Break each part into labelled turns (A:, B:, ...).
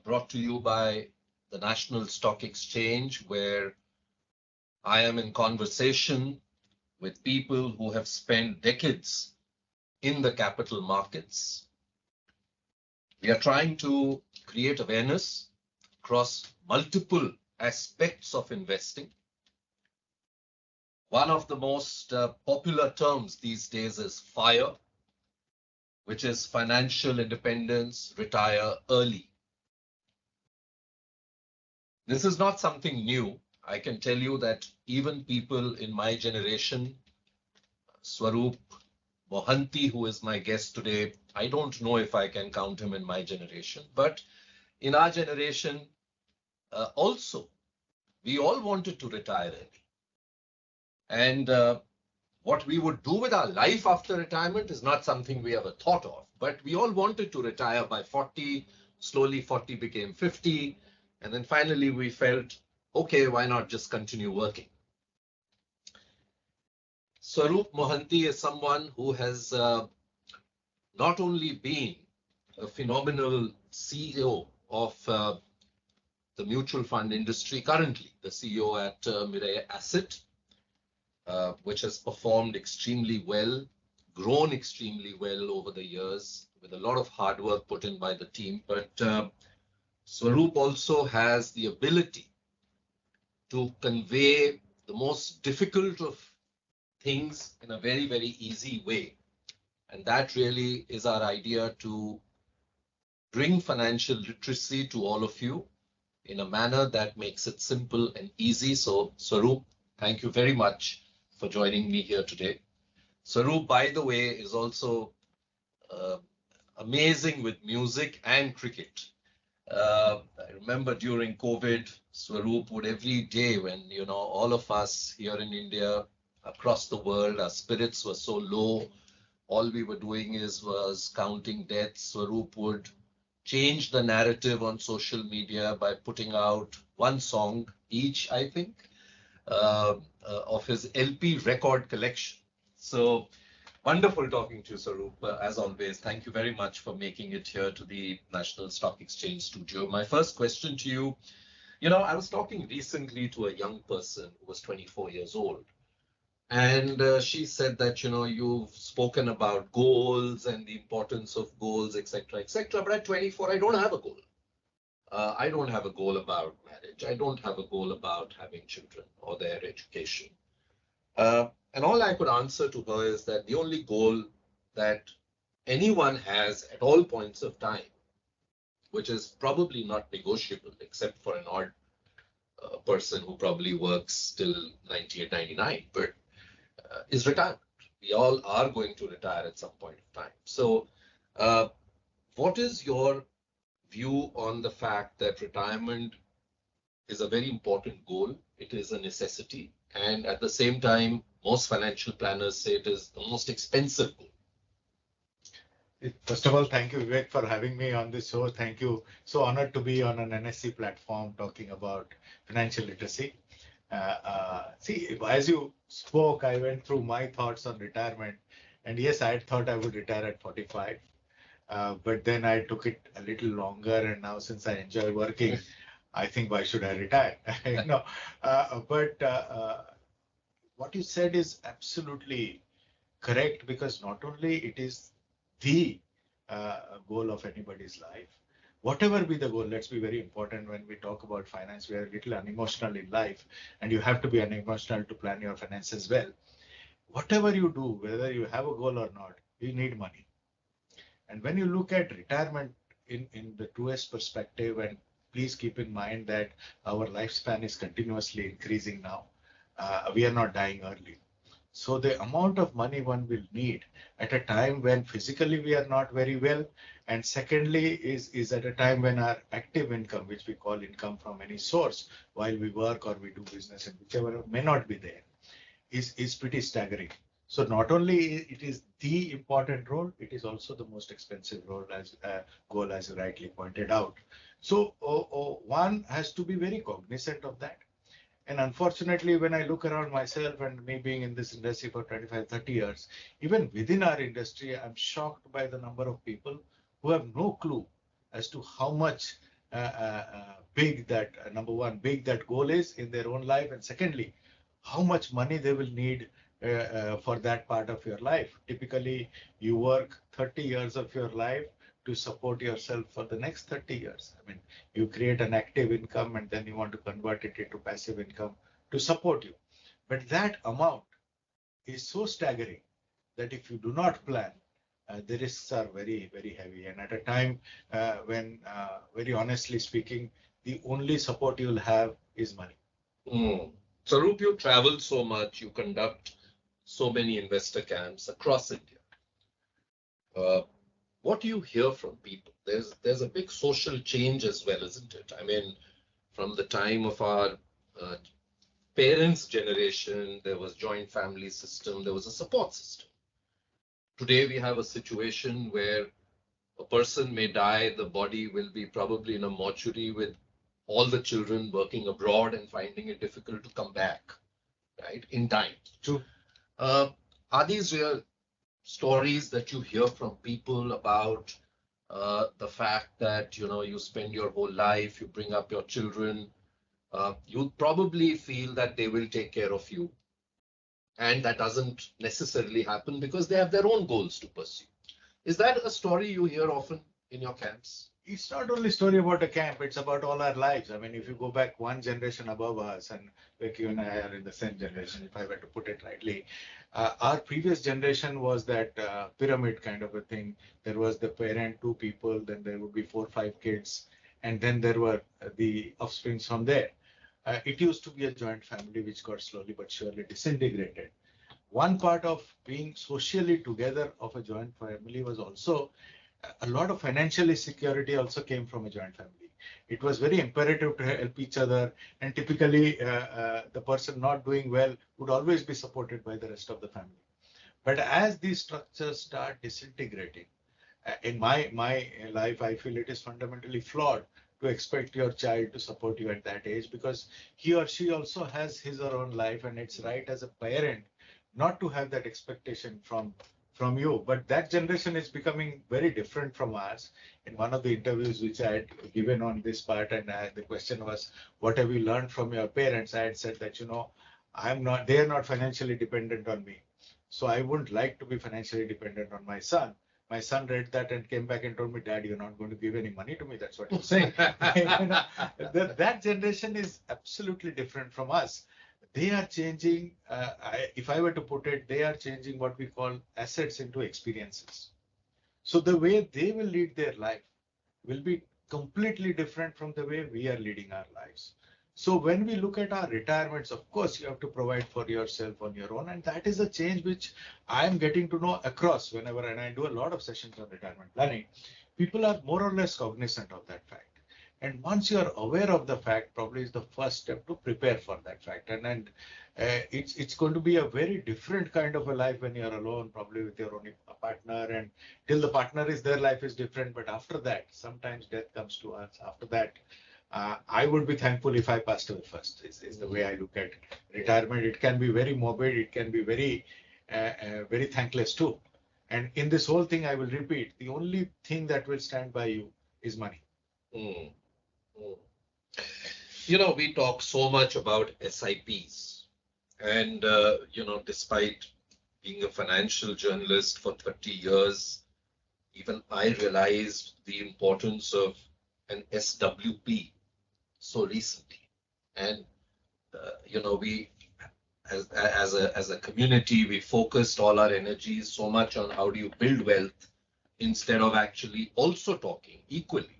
A: brought to you by the National Stock Exchange, where I am in conversation with people who have spent decades in the capital markets. We are trying to create awareness across multiple aspects of investing. One of the most popular terms these days is FIRE, which is financial independence, retire early. This is not something new. I can tell you that even people in my generation, Swarup Mohanty, who is my guest today, I don't know if I can count him in my generation, but in our generation also, we all wanted to retire early. And what we would do with our life after retirement is not something we ever thought of, but we all wanted to retire by 40. Slowly 40 became 50. And then finally we felt, okay, why not just continue working? Swarup Mohanty is someone who has not only been a phenomenal CEO of the mutual fund industry, currently the CEO at Mirae Asset, which has performed extremely well, grown extremely well over the years with a lot of hard work put in by the team. But Swarup also has the ability to convey the most difficult of things in a very, very easy way. And that really is our idea, to bring financial literacy to all of you in a manner that makes it simple and easy. So Swarup, thank you very much for joining me here today. Swarup, by the way, is also amazing with music and cricket. I remember during COVID, Swarup would every day, when all of us here in India, across the world, our spirits were so low, all we were doing was counting deaths. Swarup would change the narrative on social media by putting out one song each, I think, of his LP record collection. So wonderful talking to you, Swarup. As always, thank you very much for making it here to the National Stock Exchange studio. My first question to you, I was talking recently to a young person who was 24 years old. And she said that, you've spoken about goals and the importance of goals, etc., etc. But at 24, I don't have a goal. I don't have a goal about marriage. I don't have a goal about having children or their education. And all I could answer to her is that the only goal that anyone has at all points of time, which is probably not negotiable except for an odd person who probably works till 98, 99, but is retirement. We all are going to retire at some point of time. So what is your view on the fact that retirement is a very important goal? It is a necessity. And at the same time, most financial planners say it is the most expensive goal.
B: First of all, thank you, Vivek, for having me on this show. Thank you. So honored to be on an NSC platform talking about financial literacy. See, as you spoke, I went through my thoughts on retirement. And yes, I thought I would retire at 45. But then I took it a little longer. And now, since I enjoy working, I think, why should I retire? What you said is absolutely correct, because not only it is the goal of anybody's life, whatever be the goal, let's be very important when we talk about finance. We are a little unemotional in life, and you have to be unemotional to plan your finances well. Whatever you do, whether you have a goal or not, you need money. And when you look at retirement in the truest perspective, and please keep in mind that our lifespan is continuously increasing now. We are not dying early. So the amount of money one will need at a time when physically we are not very well, and secondly is at a time when our active income, which we call income from any source, while we work or we do business, and whichever may not be there, is pretty staggering. So not only it is the important role, it is also the most expensive role as goal, as you rightly pointed out. So one has to be very cognizant of that. And unfortunately, when I look around myself, and me being in this industry for 25, 30 years, even within our industry, I'm shocked by the number of people who have no clue as to how much big that number one, big that goal is in their own life, and secondly, how much money they will need for that part of your life. Typically, you work 30 years of your life to support yourself for the next 30 years. I mean, you create an active income and then you want to convert it into passive income to support you. But that amount is so staggering that if you do not plan, the risks are very, very heavy. And at a time when, very honestly speaking, the only support you'll have is money.
A: Swarup, you travel so much, you conduct so many investor camps across India. What do you hear from people? There's a big social change as well, isn't it? I mean, from the time of our parents' generation, there was joint family system, there was a support system. Today we have a situation where a person may die, the body will be probably in a mortuary with all the children working abroad and finding it difficult to come back, right, in time.
B: True.
A: Are these real stories that you hear from people about the fact that, you know, you spend your whole life, you bring up your children, you probably feel that they will take care of you. And that doesn't necessarily happen because they have their own goals to pursue. Is that a story you hear often in your camps?
B: It's not only a story about a camp, it's about all our lives. I mean, if you go back one generation above us, and like you and I are in the same generation, if I were to put it rightly, our previous generation was that pyramid kind of a thing. There was the parent, two people, then there would be 4 or 5 kids, and then there were the offsprings from there. It used to be a joint family which got slowly but surely disintegrated. One part of being socially together of a joint family was also a lot of financial security also came from a joint family. It was very imperative to help each other, and typically the person not doing well would always be supported by the rest of the family. But as these structures start disintegrating, in my life, I feel it is fundamentally flawed to expect your child to support you at that age, because he or she also has his or her own life, and it's right as a parent not to have that expectation from you. But that generation is becoming very different from ours. In one of the interviews which I had given on this part, and the question was, what have you learned from your parents? I had said that, you know, they are not financially dependent on me. So I wouldn't like to be financially dependent on my son. My son read that and came back and told me, Dad, you're not going to give any money to me. That's what you're saying. You know, that generation is absolutely different from us. They are changing, if I were to put it, they are changing what we call assets into experiences. So the way they will lead their life will be completely different from the way we are leading our lives. So when we look at our retirements, of course, you have to provide for yourself on your own. And that is a change which I'm getting to know across whenever, and I do a lot of sessions on retirement planning. People are more or less cognizant of that fact. And once you're aware of the fact, probably is the first step to prepare for that fact. And it's going to be a very different kind of a life when you're alone, probably with your own partner. And till the partner is there, life is different. But after that, sometimes death comes to us. After that, I would be thankful if I passed away first, is the way I look at retirement. It can be very morbid. It can be very, very thankless too. And in this whole thing, I will repeat, the only thing that will stand by you is money.
A: Mm. Mm. You know, we talk so much about SIPs, and you know, despite being a financial journalist for 30 years, even I realized the importance of an SWP so recently. And you know, we as a community, we focused all our energies so much on how do you build wealth instead of actually also talking equally,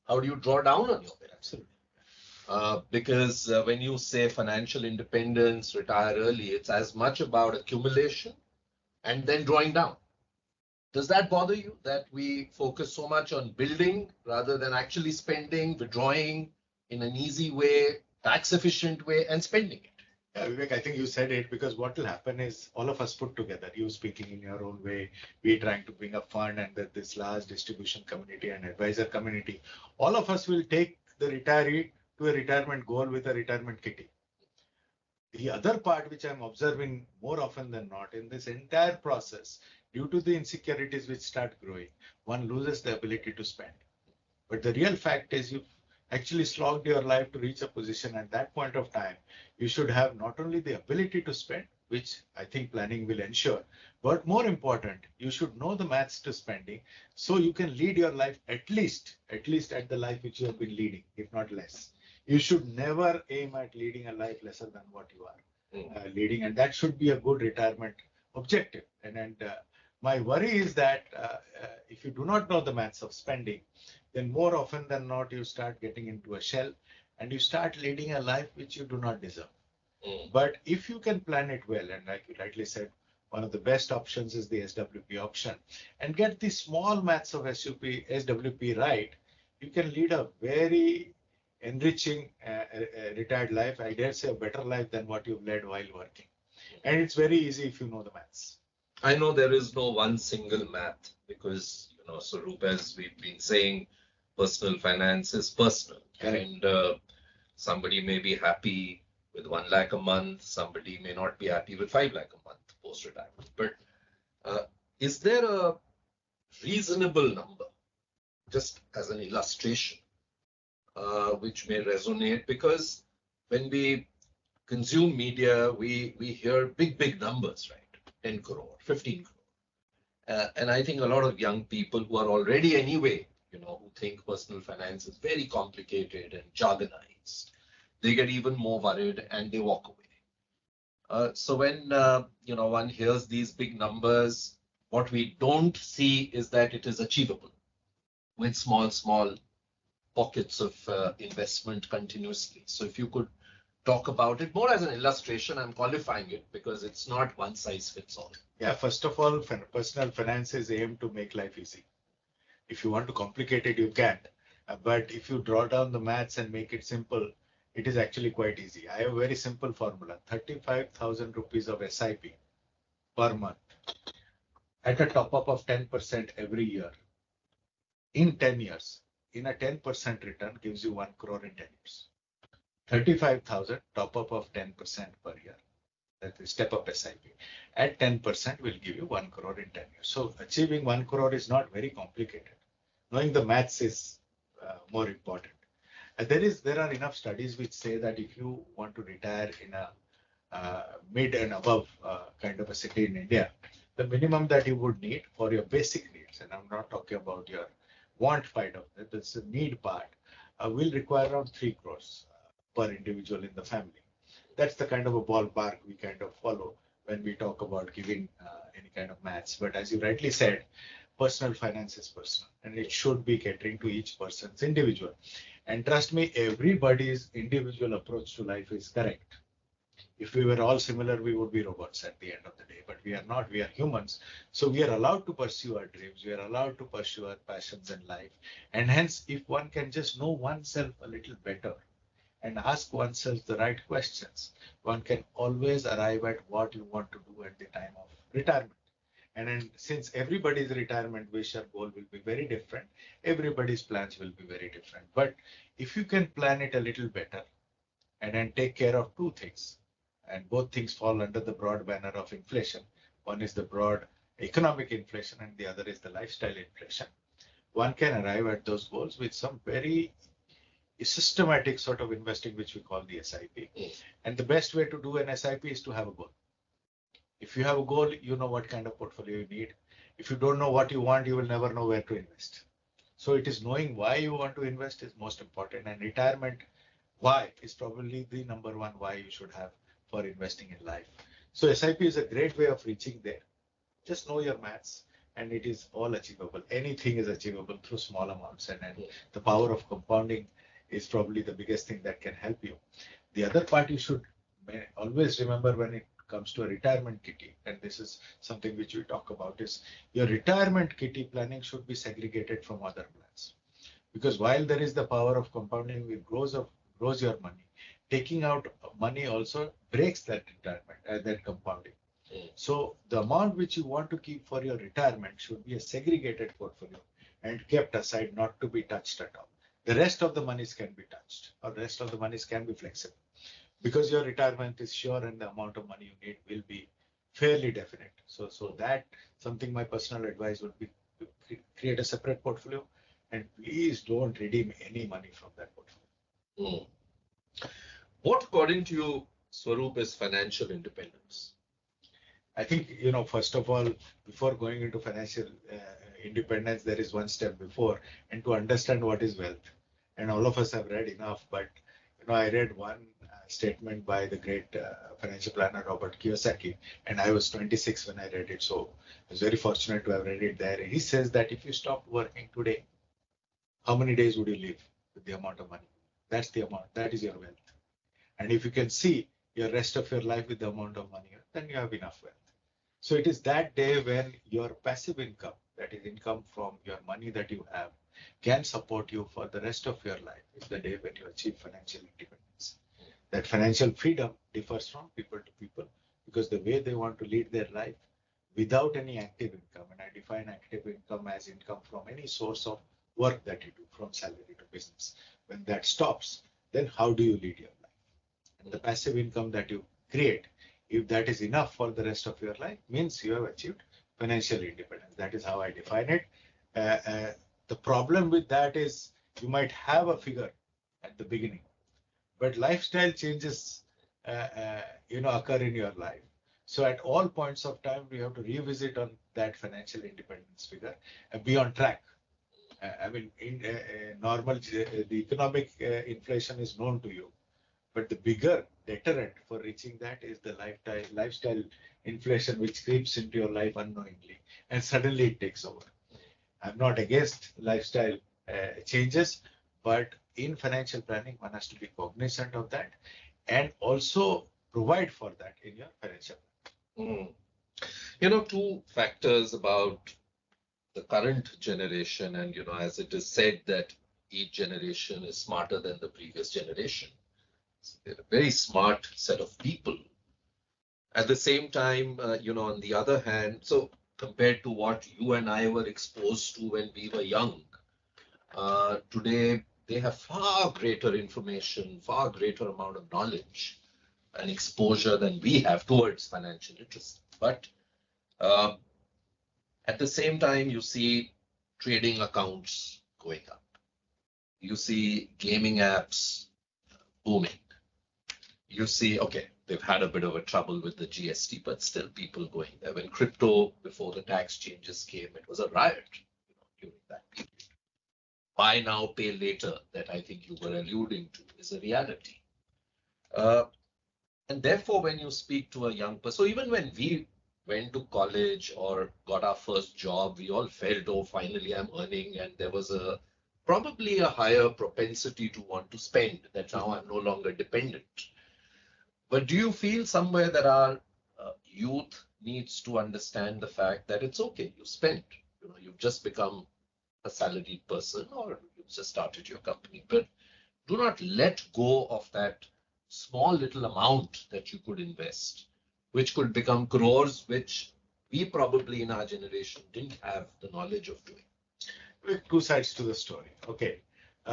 A: how do you draw down on your wealth?
B: Absolutely.
A: Because when you say financial independence, retire early, it's as much about accumulation and then drawing down. Does that bother you that we focus so much on building rather than actually spending, withdrawing in an easy way, tax efficient way, and spending it?
B: Yeah, Vivek, I think you said it, because what will happen is all of us put together, you speaking in your own way, we trying to bring a fund, and that this large distribution community and advisor community, all of us will take the retiree to a retirement goal with a retirement kitty. The other part which I'm observing more often than not in this entire process, due to the insecurities which start growing, one loses the ability to spend. But the real fact is, actually slogged your life to reach a position. At that point of time, you should have not only the ability to spend, which I think planning will ensure, but more important, you should know the maths to spending, so you can lead your life at least at the life which you have been leading, if not less. You should never aim at leading a life lesser than what you are leading, and that should be a good retirement objective. And my worry is that if you do not know the maths of spending, then more often than not, you start getting into a shell and you start leading a life which you do not deserve. But if you can plan it well, and like you rightly said, one of the best options is the SWP option, and get the small maths of SWP right, you can lead a very enriching retired life. I dare say a better life than what you've led while working. And it's very easy if you know the maths.
A: I know there is no one single math because, Swarup, as we've been saying, personal finance is personal.
B: Correct.
A: And somebody may be happy with 1 lakh a month, somebody may not be happy with 5 lakh a month post-retirement. But is there a reasonable number, just as an illustration, which may resonate? Because when we consume media, we hear big numbers, right? 10 crore, 15 crore. And I think a lot of young people who are already anyway, who think personal finance is very complicated and jargonized, they get even more worried and they walk away. So when, one hears these big numbers, what we don't see is that it is achievable with small pockets of investment continuously. So if you could talk about it more as an illustration, I'm qualifying it because it's not one size fits all.
B: Yeah, first of all, personal finance is aimed to make life easy. If you want to complicate it, you can. But if you draw down the maths and make it simple, it is actually quite easy. I have a very simple formula: 35,000 rupees of SIP per month at a top up of 10% every year in 10 years. In a 10% return gives you 1 crore in 10 years. 35,000 top up of 10% per year. That is step up SIP at 10% will give you 1 crore in 10 years. So achieving 1 crore is not very complicated. Knowing the maths is more important. There are enough studies which say that if you want to retire in a mid and above kind of a city in India, the minimum that you would need for your basic needs, and I'm not talking about your want part of that, that's the need part, will require around 3 crores per individual in the family. That's the kind of a ballpark we kind of follow when we talk about giving any kind of maths. But as you rightly said, personal finance is personal and it should be catering to each person's individual. And trust me, everybody's individual approach to life is correct. If we were all similar, we would be robots at the end of the day, but we are not. We are humans. So we are allowed to pursue our dreams. We are allowed to pursue our passions in life. And hence, if one can just know oneself a little better and ask oneself the right questions, one can always arrive at what you want to do at the time of retirement. And then, since everybody's retirement wish or goal will be very different, everybody's plans will be very different. But if you can plan it a little better and then take care of two things, and both things fall under the broad banner of inflation. One is the broad economic inflation and the other is the lifestyle inflation. One can arrive at those goals with some very systematic sort of investing, which we call the SIP. And the best way to do an SIP is to have a goal. If you have a goal, you know what kind of portfolio you need. If you don't know what you want, you will never know where to invest. So it is knowing why you want to invest is most important. And retirement why is probably the number one why you should have for investing in life. So SIP is a great way of reaching there. Just know your maths and it is all achievable. Anything is achievable through small amounts, and the power of compounding is probably the biggest thing that can help you. The other part you should always remember when it comes to a retirement kitty, and this is something which we talk about, is your retirement kitty planning should be segregated from other plans. Because while there is the power of compounding, it grows your money. Taking out money also breaks that retirement, that compounding. So the amount which you want to keep for your retirement should be a segregated portfolio and kept aside, not to be touched at all. The rest of the monies can be touched, or the rest of the monies can be flexible, because your retirement is sure and the amount of money you need will be fairly definite. So that something my personal advice would be to create a separate portfolio, and please don't redeem any money from that portfolio.
A: Mm. What, according to you, Swarup, is financial independence?
B: I think, first of all, before going into financial independence, there is one step before, and to understand what is wealth. And all of us have read enough, but I read one statement by the great financial planner Robert Kiyosaki, and I was 26 when I read it, so I was very fortunate to have read it there. He says that if you stopped working today, how many days would you live with the amount of money? That's the amount. That is your wealth. And if you can see your rest of your life with the amount of money, then you have enough wealth. So it is that day when your passive income, that is income from your money that you have, can support you for the rest of your life. It's the day when you achieve financial independence. That financial freedom differs from people to people because the way they want to lead their life without any active income, and I define active income as income from any source of work that you do, from salary to business. When that stops, then how do you lead your life? And the passive income that you create, if that is enough for the rest of your life, means you have achieved financial independence. That is how I define it. The problem with that is you might have a figure at the beginning, but lifestyle changes, occur in your life. So at all points of time, we have to revisit on that financial independence figure and be on track. I mean, in normal, the economic inflation is known to you. But the bigger deterrent for reaching that is the lifestyle inflation, which creeps into your life unknowingly, and suddenly it takes over. I'm not against lifestyle changes, but in financial planning, one has to be cognizant of that and also provide for that in your financial
A: Mm. Two factors about the current generation, and as it is said that each generation is smarter than the previous generation. They're a very smart set of people. At the same time, on the other hand, so compared to what you and I were exposed to when we were young, today they have far greater information, far greater amount of knowledge and exposure than we have towards financial literacy. But uh, at the same time, you see trading accounts going up. You see gaming apps booming. You see, okay, they've had a bit of a trouble with the GST, but still people going there. When crypto, before the tax changes came, it was a riot during that period. Buy now, pay later, that I think you were alluding to, is a reality. Uh, and therefore, when you speak to a young person, so even when we went to college or got our first job, we all felt, oh, finally I'm earning, and there was probably a higher propensity to want to spend, that now I'm no longer dependent. But do you feel somewhere that our youth needs to understand the fact that it's okay, you spend, you've just become a salaried person or you've just started your company, but do not let go of that small little amount that you could invest, which could become crores, which we probably in our generation didn't have the knowledge of doing.
B: With two sides to the story. Okay.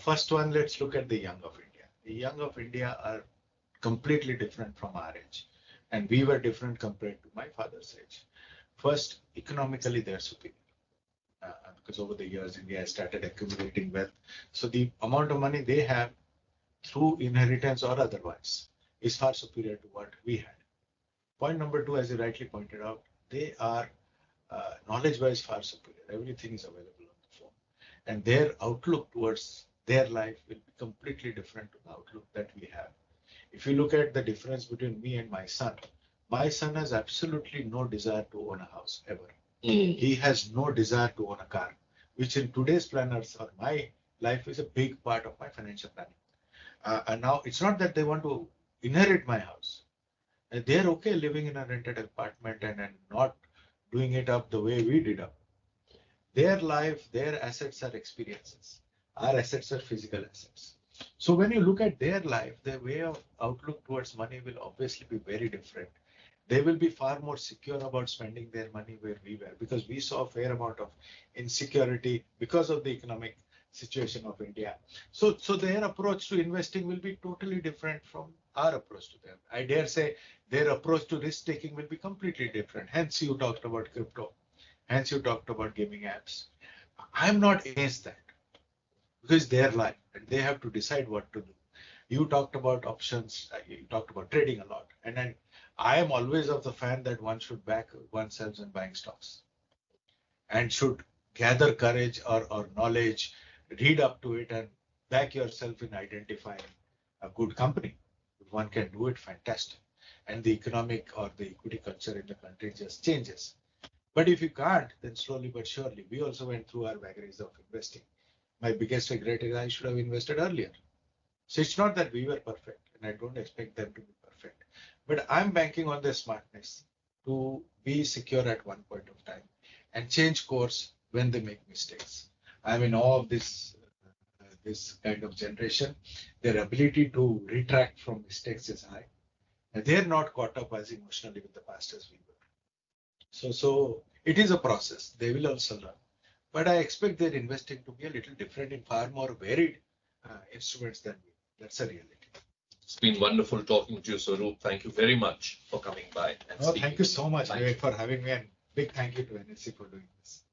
B: First one, let's look at the young of India. The young of India are completely different from our age. And we were different compared to my father's age. First, economically, they're superior. Because over the years, India has started accumulating wealth. So the amount of money they have through inheritance or otherwise is far superior to what we had. Point number two, as you rightly pointed out, they are knowledge-wise far superior. Everything is available on the phone. And their outlook towards their life will be completely different to the outlook that we have. If you look at the difference between me and my son has absolutely no desire to own a house ever. He has no desire to own a car, which in today's planners or my life is a big part of my financial planning. And now it's not that they want to inherit my house. They're okay living in a rented apartment and not doing it up the way we did up. Their life, their assets are experiences. Our assets are physical assets. So when you look at their life, their way of outlook towards money will obviously be very different. They will be far more secure about spending their money where we were, because we saw a fair amount of insecurity because of the economic situation of India. So their approach to investing will be totally different from our approach to them. I dare say their approach to risk taking will be completely different. Hence, you talked about crypto. Hence, you talked about gaming apps. I'm not against that because their life and they have to decide what to do. You talked about options, you talked about trading a lot. And then I am always of the fan that one should back oneself in buying stocks and should gather courage or knowledge, read up to it, and back yourself in identifying a good company. If one can do it, fantastic. And the economic or the equity culture in the country just changes. But if you can't, then slowly but surely, we also went through our vagaries of investing. My biggest regret is I should have invested earlier. So it's not that we were perfect, and I don't expect them to be perfect. But I'm banking on their smartness to be secure at one point of time and change course when they make mistakes. I'm in awe of this kind of generation. Their ability to retract from mistakes is high. And they're not caught up as emotionally with the past as we were. So it is a process. They will also learn. But I expect their investing to be a little different in far more varied instruments than we. That's a reality.
A: It's been wonderful talking to you, Swarup. Thank you very much for coming by and
B: Oh,
A: speaking.
B: thank you so much,
A: Thank
B: Vivek,
A: you.
B: for having me, and big thank you to NSC for doing this.